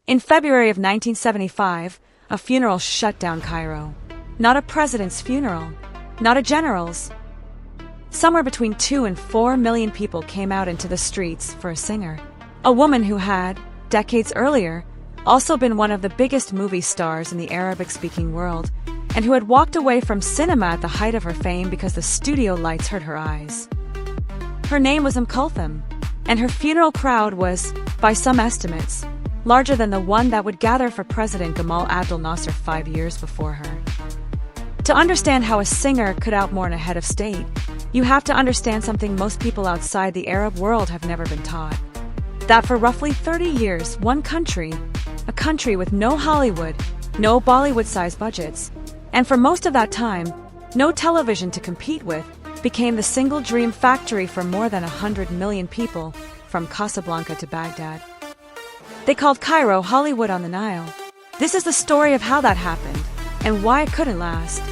In February of 1975, a funeral shut down Cairo. Not a president's funeral, not a general's. Somewhere between 2 and 4 million people came out into the streets for a singer. A woman who had, decades earlier, also been one of the biggest movie stars in the Arabic-speaking world, and who had walked away from cinema at the height of her fame because the studio lights hurt her eyes. Her name was Kulthum, and her funeral crowd was, by some estimates, larger than the one that would gather for President Gamal Abdel Nasser 5 years before her. To understand how a singer could outmourn a head of state, you have to understand something most people outside the Arab world have never been taught. That for roughly 30 years, one country, a country with no Hollywood, no Bollywood-sized budgets, and for most of that time, no television to compete with, became the single dream factory for more than 100 million people, from Casablanca to Baghdad. They called Cairo Hollywood on the Nile. This is the story of how that happened, and why it couldn't last.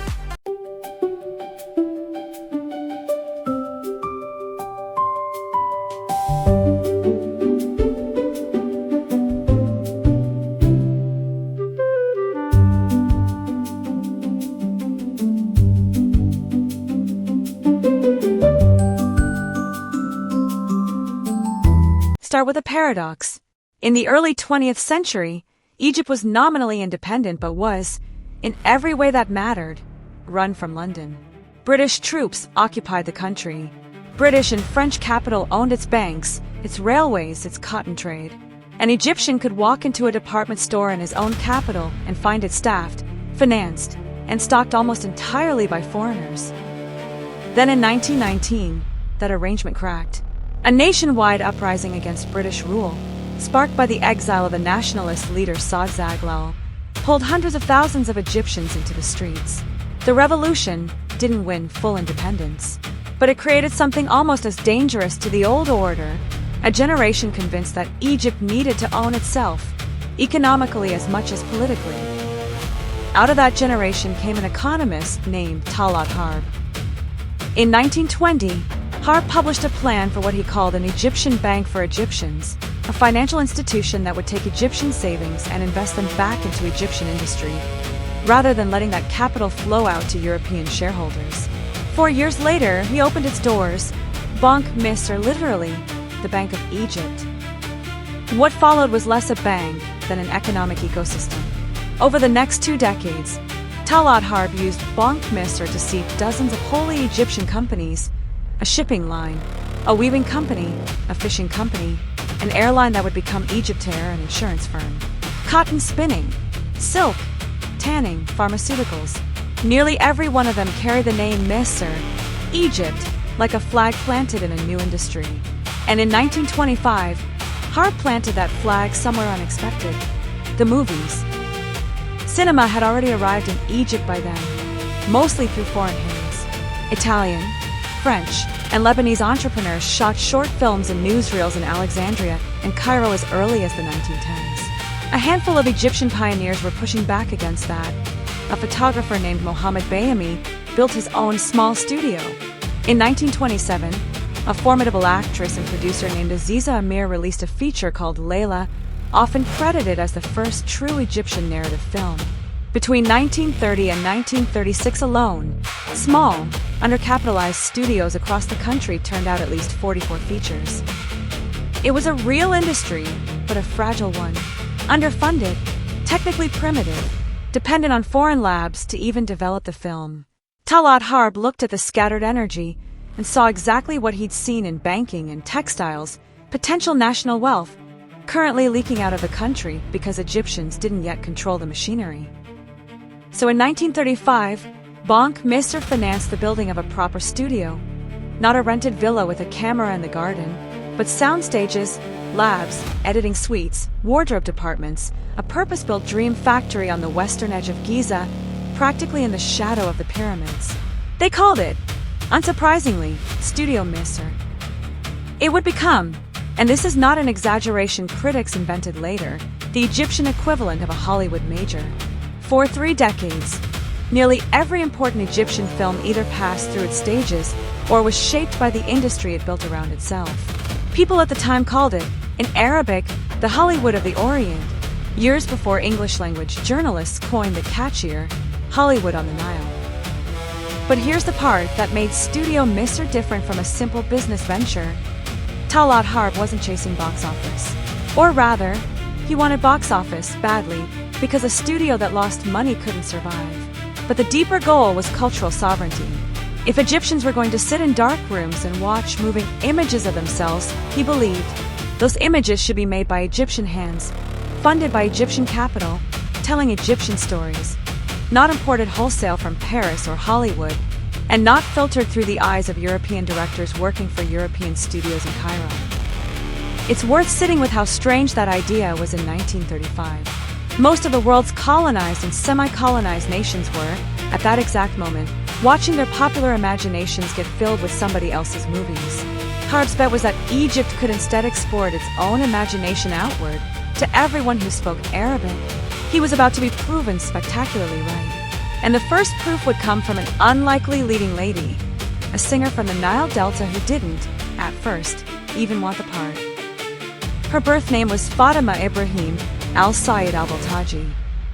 Start with a paradox. In the early 20th century, Egypt was nominally independent but was, in every way that mattered, run from London. British troops occupied the country. British and French capital owned its banks, its railways, its cotton trade. An Egyptian could walk into a department store in his own capital and find it staffed, financed, and stocked almost entirely by foreigners. Then in 1919, that arrangement cracked. A nationwide uprising against British rule, sparked by the exile of a nationalist leader Saad Zaghloul, pulled hundreds of thousands of Egyptians into the streets. The revolution didn't win full independence, but it created something almost as dangerous to the old order, a generation convinced that Egypt needed to own itself, economically as much as politically. Out of that generation came an economist named Talaat Harb. In 1920, Harb published a plan for what he called an Egyptian Bank for Egyptians, a financial institution that would take Egyptian savings and invest them back into Egyptian industry, rather than letting that capital flow out to European shareholders. 4 years later, he opened its doors, Banque Misr, literally, the Bank of Egypt. What followed was less a bank than an economic ecosystem. Over the next 2 decades, Talaat Harb used Banque Misr to seed dozens of wholly Egyptian companies, a shipping line, a weaving company, a fishing company, an airline that would become Egyptair, an insurance firm, cotton spinning, silk, tanning, pharmaceuticals. Nearly every one of them carried the name Misr, Egypt, like a flag planted in a new industry. And in 1925, Harb planted that flag somewhere unexpected: the movies. Cinema had already arrived in Egypt by then, mostly through foreign hands. Italian, French, and Lebanese entrepreneurs shot short films and newsreels in Alexandria and Cairo as early as the 1910s. A handful of Egyptian pioneers were pushing back against that. A photographer named Mohammed Bayami built his own small studio. In 1927, a formidable actress and producer named Aziza Amir released a feature called Layla, often credited as the first true Egyptian narrative film. Between 1930 and 1936 alone, small, undercapitalized studios across the country turned out at least 44 features. It was a real industry, but a fragile one. Underfunded, technically primitive, dependent on foreign labs to even develop the film. Talaat Harb looked at the scattered energy and saw exactly what he'd seen in banking and textiles, potential national wealth, currently leaking out of the country because Egyptians didn't yet control the machinery. So in 1935, Banque Misr financed the building of a proper studio, not a rented villa with a camera in the garden, but sound stages, labs, editing suites, wardrobe departments, a purpose-built dream factory on the western edge of Giza, practically in the shadow of the pyramids. They called it, unsurprisingly, Studio Misr. It would become, and this is not an exaggeration critics invented later, the Egyptian equivalent of a Hollywood major. For 3 decades, nearly every important Egyptian film either passed through its stages or was shaped by the industry it built around itself. People at the time called it, in Arabic, the Hollywood of the Orient, years before English-language journalists coined the catchier Hollywood on the Nile. But here's the part that made Studio Misr different from a simple business venture. Talaat Harb wasn't chasing box office. Or rather, he wanted box office badly because a studio that lost money couldn't survive. But the deeper goal was cultural sovereignty. If Egyptians were going to sit in dark rooms and watch moving images of themselves, he believed those images should be made by Egyptian hands, funded by Egyptian capital, telling Egyptian stories, not imported wholesale from Paris or Hollywood, and not filtered through the eyes of European directors working for European studios in Cairo. It's worth sitting with how strange that idea was in 1935. Most of the world's colonized and semi-colonized nations were, at that exact moment, watching their popular imaginations get filled with somebody else's movies. Harb's bet was that Egypt could instead export its own imagination outward to everyone who spoke Arabic. He was about to be proven spectacularly right. And the first proof would come from an unlikely leading lady, a singer from the Nile Delta who didn't, at first, even want the part. Her birth name was Fatima Ibrahim al-Sayyid al-Baltaji.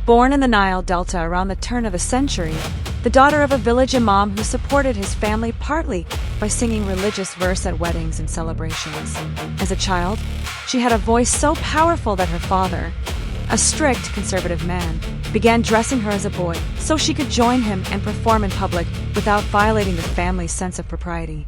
Born in the Nile Delta around the turn of the century, the daughter of a village imam who supported his family partly by singing religious verse at weddings and celebrations. As a child, she had a voice so powerful that her father, a strict conservative man, began dressing her as a boy so she could join him and perform in public without violating the family's sense of propriety.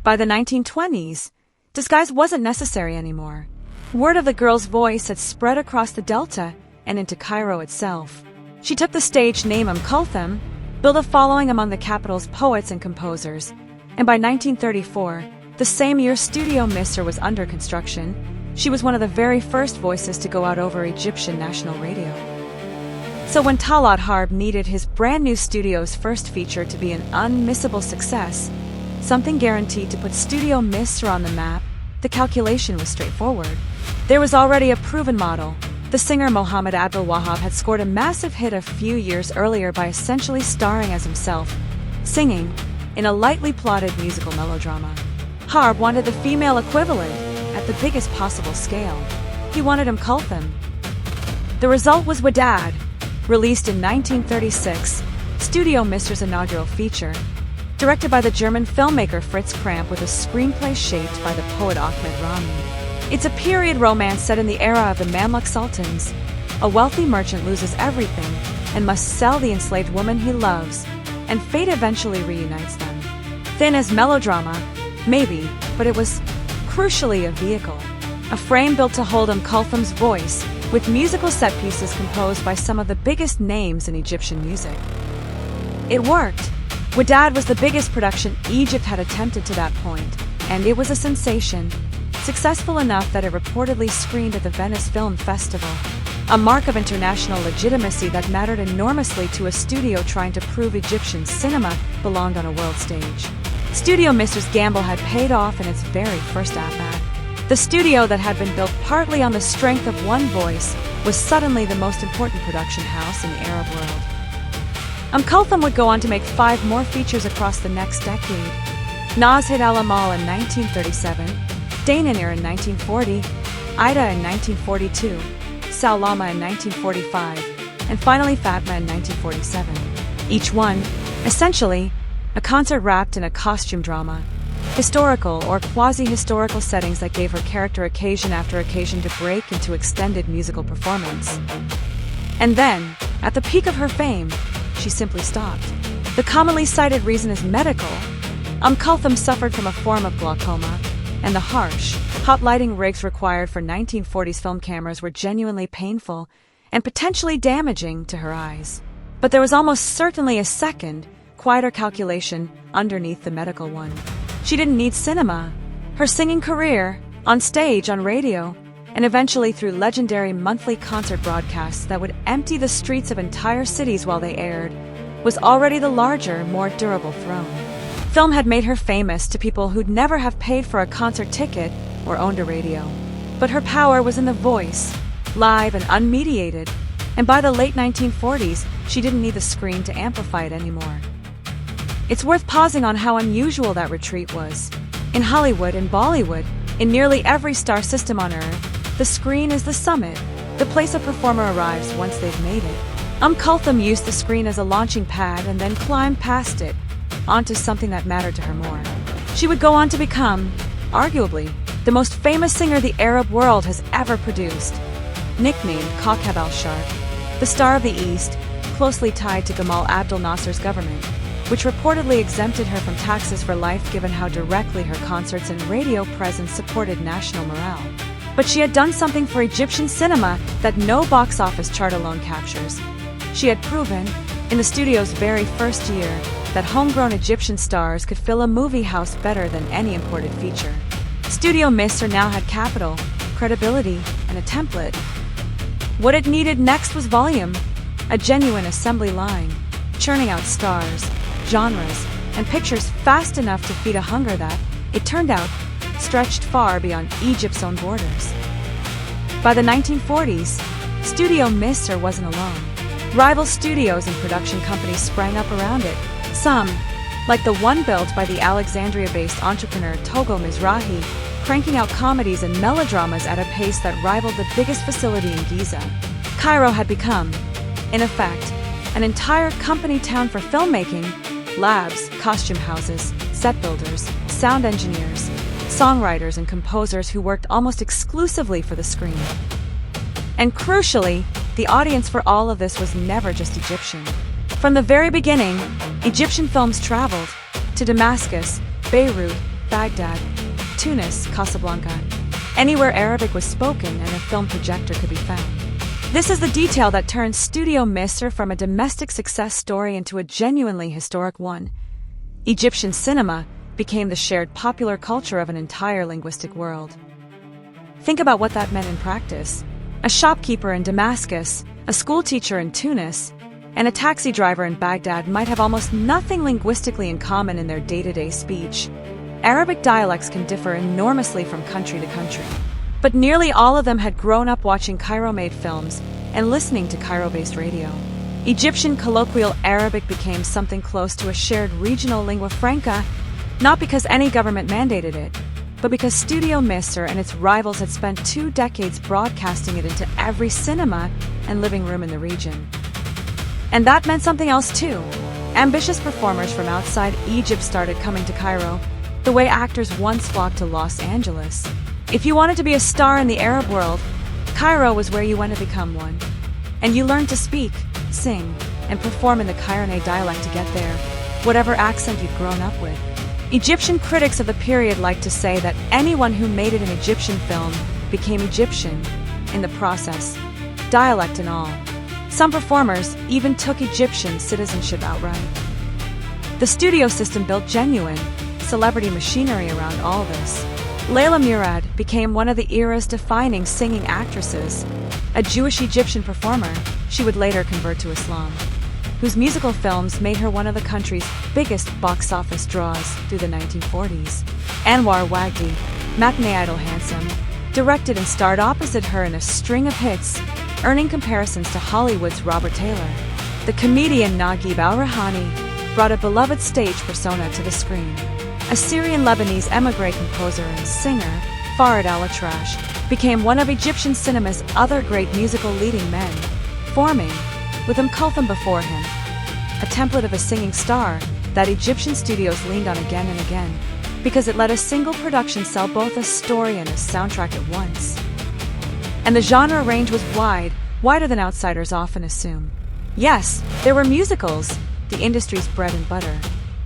By the 1920s, disguise wasn't necessary anymore. Word of the girl's voice had spread across the Delta and into Cairo itself. She took the stage name Kulthum, built a following among the capital's poets and composers, and by 1934, the same year Studio Misr was under construction, she was one of the very first voices to go out over Egyptian national radio. So when Talaat Harb needed his brand new studio's first feature to be an unmissable success, something guaranteed to put Studio Misr on the map, the calculation was straightforward. There was already a proven model. The singer Mohammed Abdul Wahab had scored a massive hit a few years earlier by essentially starring as himself, singing in a lightly plotted musical melodrama. Harb wanted the female equivalent at the biggest possible scale. He wanted Kulthum. The result was Wadad, released in 1936, Studio Misr's inaugural feature, directed by the German filmmaker Fritz Kramp with a screenplay shaped by the poet Ahmed Rami. It's a period romance set in the era of the Mamluk Sultans. A wealthy merchant loses everything and must sell the enslaved woman he loves, and fate eventually reunites them. Thin as melodrama, maybe, but it was crucially a vehicle. A frame built to hold Kulthum's voice, with musical set pieces composed by some of the biggest names in Egyptian music. It worked. Wadad was the biggest production Egypt had attempted to that point, and it was a sensation. Successful enough that it reportedly screened at the Venice Film Festival, a mark of international legitimacy that mattered enormously to a studio trying to prove Egyptian cinema belonged on a world stage. Studio Misr's gamble had paid off in its very first at-bat. The studio that had been built partly on the strength of one voice was suddenly the most important production house in the Arab world. Kulthum would go on to make 5 more features across the next decade. Nazhid al-Amal in 1937, Dainanir in 1940, Ida in 1942, Salama in 1945, and finally Fatma in 1947. Each one, essentially, a concert wrapped in a costume drama, historical or quasi-historical settings that gave her character occasion after occasion to break into extended musical performance. And then, at the peak of her fame, she simply stopped. The commonly cited reason is medical. Kulthum suffered from a form of glaucoma, and the harsh, hot lighting rigs required for 1940s film cameras were genuinely painful and potentially damaging to her eyes. But there was almost certainly a second, quieter calculation underneath the medical one. She didn't need cinema. Her singing career, on stage, on radio, and eventually through legendary monthly concert broadcasts that would empty the streets of entire cities while they aired, was already the larger, more durable throne. Film had made her famous to people who'd never have paid for a concert ticket or owned a radio. But her power was in the voice, live and unmediated, and by the late 1940s, she didn't need the screen to amplify it anymore. It's worth pausing on how unusual that retreat was. In Hollywood and Bollywood, in nearly every star system on Earth, the screen is the summit, the place a performer arrives once they've made it. Kulthum used the screen as a launching pad and then climbed past it onto something that mattered to her more. She would go on to become, arguably, the most famous singer the Arab world has ever produced. Nicknamed Kawkab al-Sharq, the Star of the East, closely tied to Gamal Abdel Nasser's government, which reportedly exempted her from taxes for life given how directly her concerts and radio presence supported national morale. But she had done something for Egyptian cinema that no box office chart alone captures. She had proven, in the studio's very first year, that homegrown Egyptian stars could fill a movie house better than any imported feature. Studio Misr now had capital, credibility, and a template. What it needed next was volume, a genuine assembly line, churning out stars, genres, and pictures fast enough to feed a hunger that, it turned out, stretched far beyond Egypt's own borders. By the 1940s, Studio Misr wasn't alone. Rival studios and production companies sprang up around it. Some, like the one built by the Alexandria-based entrepreneur Togo Mizrahi, cranking out comedies and melodramas at a pace that rivaled the biggest facility in Giza. Cairo had become, in effect, an entire company town for filmmaking: labs, costume houses, set builders, sound engineers, songwriters and composers who worked almost exclusively for the screen. And crucially, the audience for all of this was never just Egyptian. From the very beginning, Egyptian films traveled to Damascus, Beirut, Baghdad, Tunis, Casablanca, anywhere Arabic was spoken and a film projector could be found. This is the detail that turned Studio Misr from a domestic success story into a genuinely historic one. Egyptian cinema became the shared popular culture of an entire linguistic world. Think about what that meant in practice. A shopkeeper in Damascus, a schoolteacher in Tunis, and a taxi driver in Baghdad might have almost nothing linguistically in common in their day-to-day speech. Arabic dialects can differ enormously from country to country, but nearly all of them had grown up watching Cairo-made films and listening to Cairo-based radio. Egyptian colloquial Arabic became something close to a shared regional lingua franca, not because any government mandated it, but because Studio Misr and its rivals had spent 2 decades broadcasting it into every cinema and living room in the region. And that meant something else too. Ambitious performers from outside Egypt started coming to Cairo, the way actors once flocked to Los Angeles. If you wanted to be a star in the Arab world, Cairo was where you went to become one. And you learned to speak, sing, and perform in the Cairene dialect to get there, whatever accent you'd grown up with. Egyptian critics of the period liked to say that anyone who made it in Egyptian film became Egyptian in the process, dialect and all. Some performers even took Egyptian citizenship outright. The studio system built genuine celebrity machinery around all this. Layla Murad became one of the era's defining singing actresses, a Jewish Egyptian performer. She would later convert to Islam, whose musical films made her one of the country's biggest box office draws through the 1940s. Anwar Wagdi, matinee idol handsome, directed and starred opposite her in a string of hits, earning comparisons to Hollywood's Robert Taylor. The comedian Naguib al-Rehani brought a beloved stage persona to the screen. Assyrian-Lebanese émigré composer and singer, Farid al-Atrash, became one of Egyptian cinema's other great musical leading men, forming, with Kulthum before him, a template of a singing star that Egyptian studios leaned on again and again, because it let a single production sell both a story and a soundtrack at once. And the genre range was wide, wider than outsiders often assume. Yes, there were musicals, the industry's bread and butter,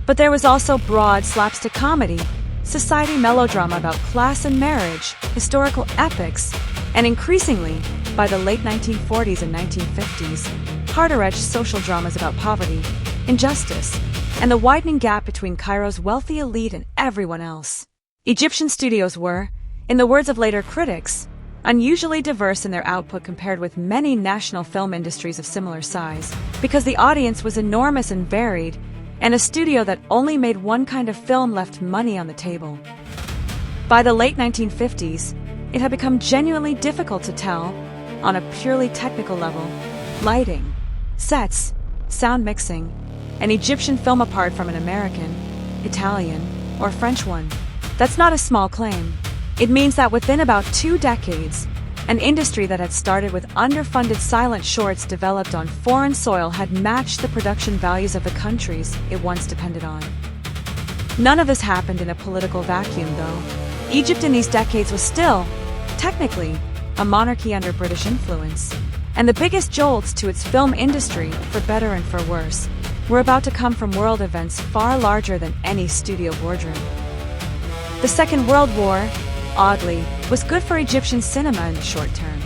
but there was also broad slapstick comedy, society melodrama about class and marriage, historical epics, and increasingly, by the late 1940s and 1950s, harder-edged social dramas about poverty, injustice, and the widening gap between Cairo's wealthy elite and everyone else. Egyptian studios were, in the words of later critics, unusually diverse in their output compared with many national film industries of similar size, because the audience was enormous and varied, and a studio that only made one kind of film left money on the table. By the late 1950s, it had become genuinely difficult to tell, on a purely technical level, lighting, sets, sound mixing, an Egyptian film apart from an American, Italian, or French one. That's not a small claim. It means that within about 2 decades, An industry that had started with underfunded silent shorts developed on foreign soil had matched the production values of the countries it once depended on. None of this happened in a political vacuum, though. Egypt in these decades was still, technically, a monarchy under British influence. And the biggest jolts to its film industry, for better and for worse, were about to come from world events far larger than any studio boardroom. The Second World War, oddly, was good for Egyptian cinema in the short term.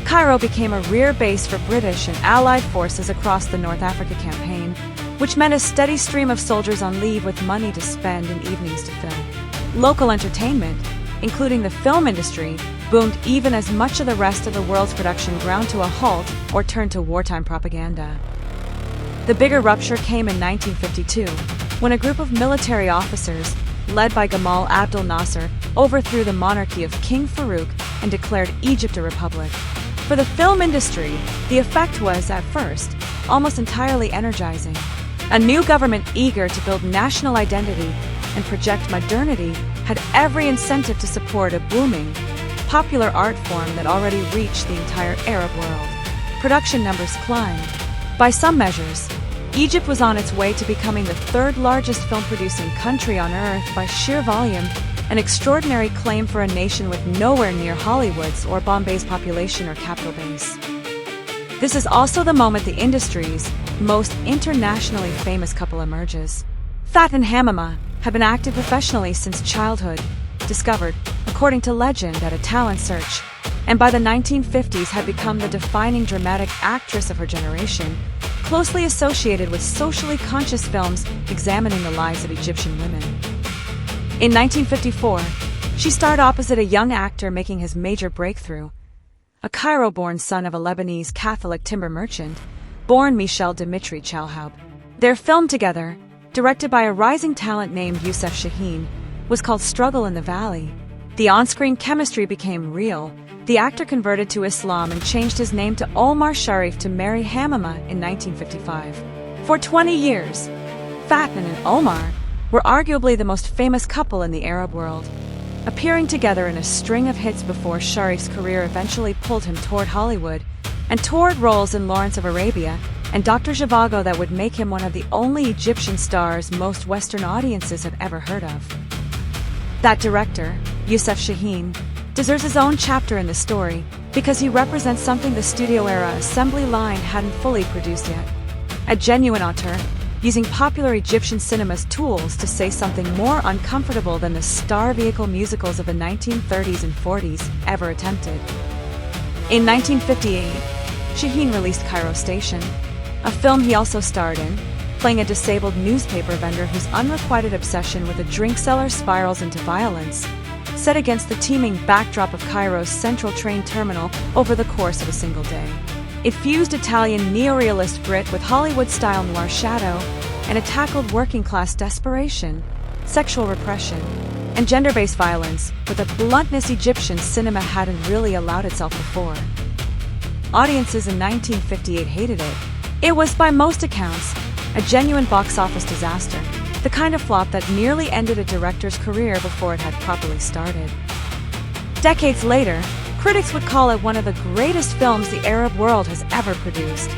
Cairo became a rear base for British and Allied forces across the North Africa campaign, which meant a steady stream of soldiers on leave with money to spend and evenings to fill. Local entertainment, including the film industry, boomed even as much of the rest of the world's production ground to a halt or turned to wartime propaganda. The bigger rupture came in 1952, when a group of military officers, led by Gamal Abdel Nasser, overthrew the monarchy of King Farouk and declared Egypt a republic. For the film industry, the effect was, at first, almost entirely energizing. A new government eager to build national identity and project modernity had every incentive to support a booming, popular art form that already reached the entire Arab world. Production numbers climbed. By some measures, Egypt was on its way to becoming the third largest film-producing country on earth by sheer volume, an extraordinary claim for a nation with nowhere near Hollywood's or Bombay's population or capital base. This is also the moment the industry's most internationally famous couple emerges. Faten Hamama had been active professionally since childhood, discovered, according to legend, at a talent search, and by the 1950s had become the defining dramatic actress of her generation, closely associated with socially conscious films examining the lives of Egyptian women. In 1954, she starred opposite a young actor making his major breakthrough, a Cairo-born son of a Lebanese Catholic timber merchant, born Michel Dimitri Chalhoub. Their film together, directed by a rising talent named Youssef Chahine, was called Struggle in the Valley. The on-screen chemistry became real. The actor converted to Islam and changed his name to Omar Sharif to marry Hamama in 1955. For 20 years, Faten and Omar were arguably the most famous couple in the Arab world, appearing together in a string of hits before Sharif's career eventually pulled him toward Hollywood and toward roles in Lawrence of Arabia and Dr. Zhivago that would make him one of the only Egyptian stars most Western audiences have ever heard of. That director, Youssef Chahine, deserves his own chapter in the story because he represents something the studio-era assembly line hadn't fully produced yet. A genuine auteur, using popular Egyptian cinema's tools to say something more uncomfortable than the star vehicle musicals of the 1930s and 40s ever attempted. In 1958, Chahine released Cairo Station, a film he also starred in, playing a disabled newspaper vendor whose unrequited obsession with a drink seller spirals into violence, set against the teeming backdrop of Cairo's central train terminal over the course of a single day. It fused Italian neorealist grit with Hollywood-style noir shadow, and it tackled working-class desperation, sexual repression, and gender-based violence with a bluntness Egyptian cinema hadn't really allowed itself before. Audiences in 1958 hated it. It was, by most accounts, a genuine box office disaster, the kind of flop that nearly ended a director's career before it had properly started. Decades later, critics would call it one of the greatest films the Arab world has ever produced,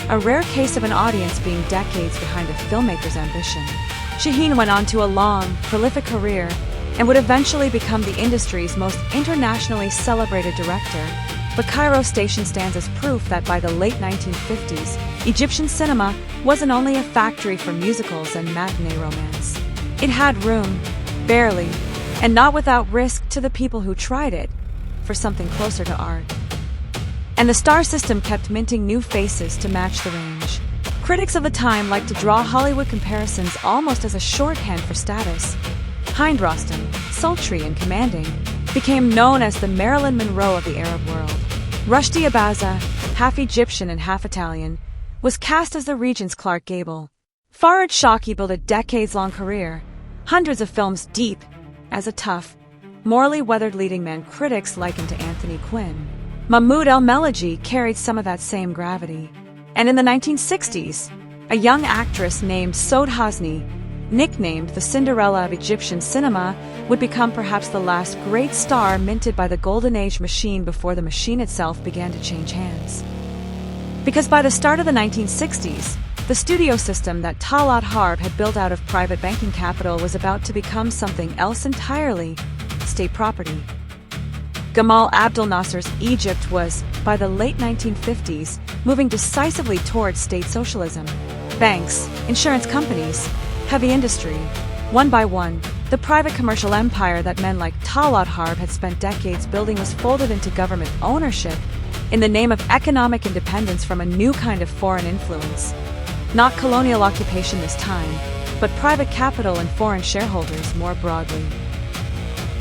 a rare case of an audience being decades behind a filmmaker's ambition. Chahine went on to a long, prolific career and would eventually become the industry's most internationally celebrated director, but Cairo Station stands as proof that by the late 1950s, Egyptian cinema wasn't only a factory for musicals and matinee romance. It had room, barely, and not without risk to the people who tried it, for something closer to art. And the star system kept minting new faces to match the range. Critics of the time liked to draw Hollywood comparisons almost as a shorthand for status. Hind Rostam, sultry and commanding, became known as the Marilyn Monroe of the Arab world. Rushdie Abaza, half Egyptian and half Italian, was cast as the region's Clark Gable. Farhad Shawki built a decades-long career, hundreds of films deep, as a tough, morally weathered leading man critics likened to Anthony Quinn. Mahmoud El-Melaji carried some of that same gravity. And in the 1960s, a young actress named Sode Hasni nicknamed the Cinderella of Egyptian cinema, would become perhaps the last great star minted by the Golden Age machine before the machine itself began to change hands. Because by the start of the 1960s, the studio system that Talaat Harb had built out of private banking capital was about to become something else entirely: state property. Gamal Abdel Nasser's Egypt was, by the late 1950s, moving decisively towards state socialism. Banks, insurance companies, heavy industry, one by one, the private commercial empire that men like Talaat Harb had spent decades building was folded into government ownership in the name of economic independence from a new kind of foreign influence. Not colonial occupation this time, but private capital and foreign shareholders more broadly.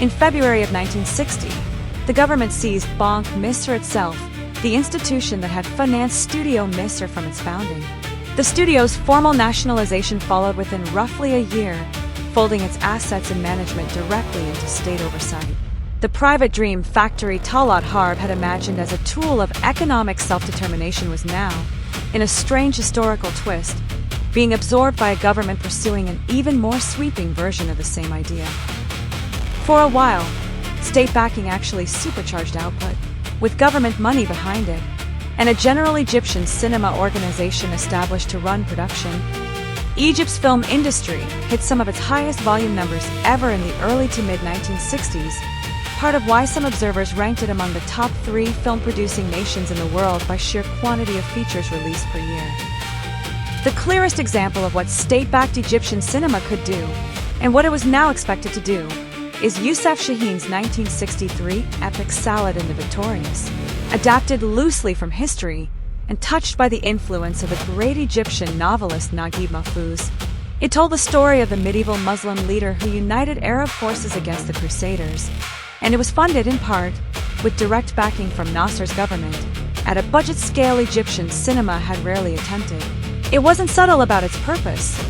In February of 1960, the government seized Banque Misr itself, the institution that had financed Studio Misr from its founding. The studio's formal nationalization followed within roughly a year, folding its assets and management directly into state oversight. The private dream factory Talaat Harb had imagined as a tool of economic self-determination was now, in a strange historical twist, being absorbed by a government pursuing an even more sweeping version of the same idea. For a while, state backing actually supercharged output, with government money behind it, and a general Egyptian cinema organization established to run production. Egypt's film industry hit some of its highest volume numbers ever in the early to mid-1960s, part of why some observers ranked it among the top 3 film-producing nations in the world by sheer quantity of features released per year. The clearest example of what state-backed Egyptian cinema could do, and what it was now expected to do, is Youssef Chahine's 1963 epic Saladin the Victorious. Adapted loosely from history and touched by the influence of the great Egyptian novelist Naguib Mahfouz, it told the story of the medieval Muslim leader who united Arab forces against the Crusaders, and it was funded in part with direct backing from Nasser's government at a budget scale Egyptian cinema had rarely attempted. It wasn't subtle about its purpose.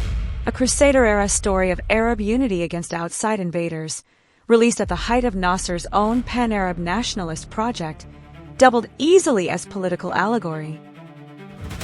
A Crusader-era story of Arab unity against outside invaders, released at the height of Nasser's own pan-Arab nationalist project, doubled easily as political allegory.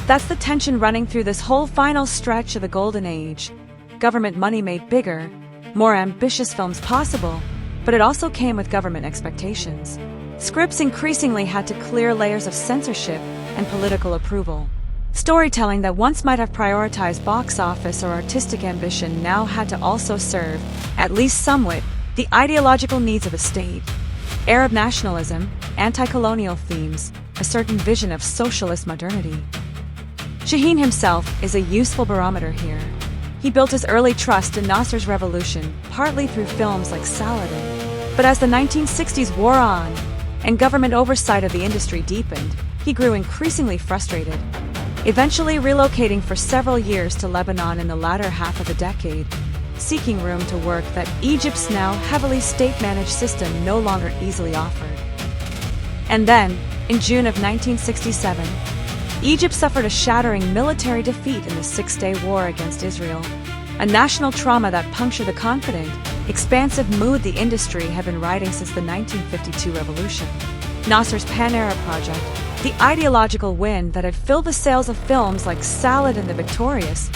That's the tension running through this whole final stretch of the Golden Age. Government money made bigger, more ambitious films possible, but it also came with government expectations. Scripts increasingly had to clear layers of censorship and political approval. Storytelling that once might have prioritized box office or artistic ambition now had to also serve, at least somewhat, the ideological needs of the state. Arab nationalism, anti-colonial themes, a certain vision of socialist modernity. Chahine himself is a useful barometer here. He built his early trust in Nasser's revolution, partly through films like Saladin. But as the 1960s wore on, and government oversight of the industry deepened, he grew increasingly frustrated, eventually relocating for several years to Lebanon in the latter half of the decade, seeking room to work that Egypt's now heavily state-managed system no longer easily offered. And then, in June of 1967, Egypt suffered a shattering military defeat in the Six-Day War against Israel, a national trauma that punctured the confident, expansive mood the industry had been riding since the 1952 revolution. Nasser's Pan-Arab project, the ideological wind that had filled the sails of films like Saladin the Victorious,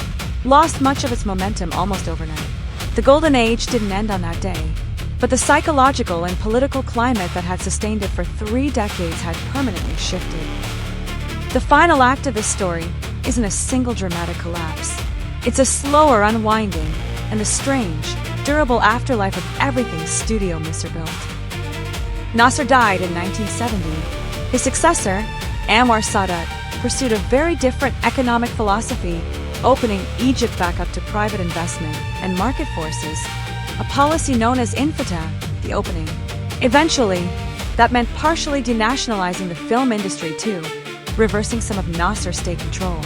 lost much of its momentum almost overnight. The Golden Age didn't end on that day, but the psychological and political climate that had sustained it for 3 decades had permanently shifted. The final act of this story isn't a single dramatic collapse. It's a slower unwinding and the strange, durable afterlife of everything Studio Misr built. Nasser died in 1970. His successor, Anwar Sadat, pursued a very different economic philosophy, opening Egypt back up to private investment and market forces, a policy known as Infitah, the opening. Eventually, that meant partially denationalizing the film industry too, reversing some of Nasser's state control.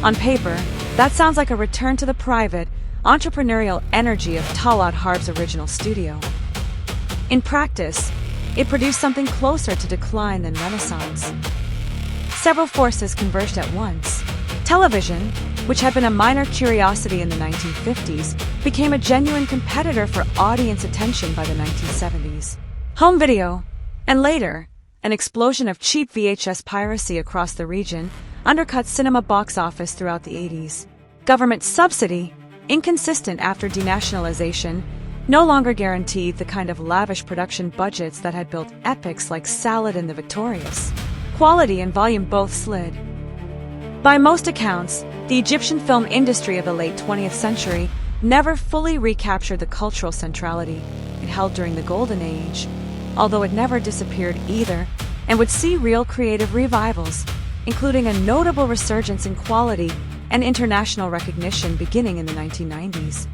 On paper, that sounds like a return to the private, entrepreneurial energy of Talaat Harb's original studio. In practice, it produced something closer to decline than renaissance. Several forces converged at once. Television, which had been a minor curiosity in the 1950s, became a genuine competitor for audience attention by the 1970s. Home video, and later, an explosion of cheap VHS piracy across the region, undercut cinema box office throughout the 80s. Government subsidy, inconsistent after denationalization, no longer guaranteed the kind of lavish production budgets that had built epics like Saladin the Victorious. Quality and volume both slid. By most accounts, the Egyptian film industry of the late 20th century never fully recaptured the cultural centrality it held during the Golden Age, although it never disappeared either, and would see real creative revivals, including a notable resurgence in quality and international recognition beginning in the 1990s.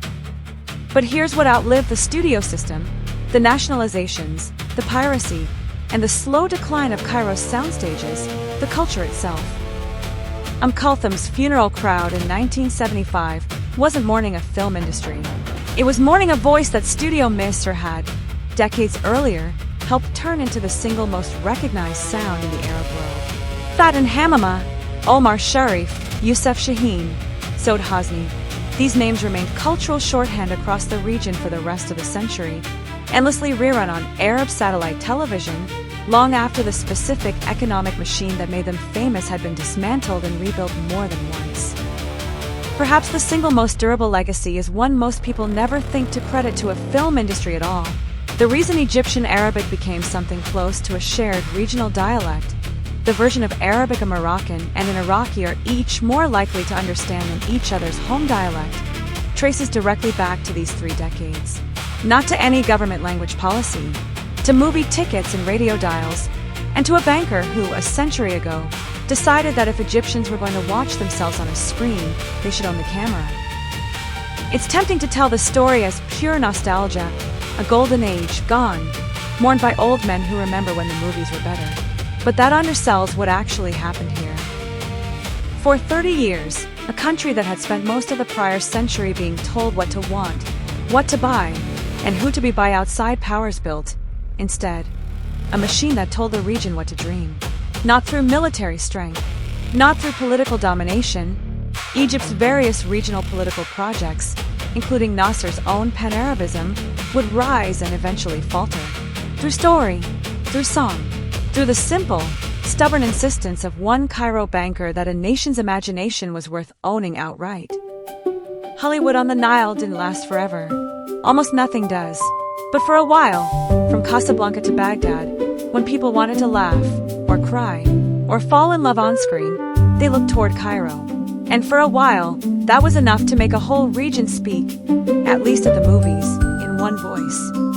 But here's what outlived the studio system: the nationalizations, the piracy, and the slow decline of Cairo's sound stages, the culture itself. Kulthum's funeral crowd in 1975 wasn't mourning a film industry. It was mourning a voice that Studio Misr had, decades earlier, helped turn into the single most recognized sound in the Arab world. Faten Hamama, Omar Sharif, Youssef Chahine, Studio Misr. These names remained cultural shorthand across the region for the rest of the century, endlessly rerun on Arab satellite television, long after the specific economic machine that made them famous had been dismantled and rebuilt more than once. Perhaps the single most durable legacy is one most people never think to credit to a film industry at all: the reason Egyptian Arabic became something close to a shared regional dialect. The version of Arabic a Moroccan and an Iraqi are each more likely to understand than each other's home dialect traces directly back to these 3 decades. Not to any government language policy, to movie tickets and radio dials, and to a banker who, a century ago, decided that if Egyptians were going to watch themselves on a screen, they should own the camera. It's tempting to tell the story as pure nostalgia, a golden age gone, mourned by old men who remember when the movies were better. But that undersells what actually happened here. For 30 years, a country that had spent most of the prior century being told what to want, what to buy, and who to be by outside powers built, instead, a machine that told the region what to dream. Not through military strength, not through political domination, Egypt's various regional political projects, including Nasser's own pan-Arabism, would rise and eventually falter. Through story, through song, through the simple, stubborn insistence of one Cairo banker that a nation's imagination was worth owning outright. Hollywood on the Nile didn't last forever. Almost nothing does. But for a while, from Casablanca to Baghdad, when people wanted to laugh, or cry, or fall in love on screen, they looked toward Cairo. And for a while, that was enough to make a whole region speak, at least at the movies, in one voice.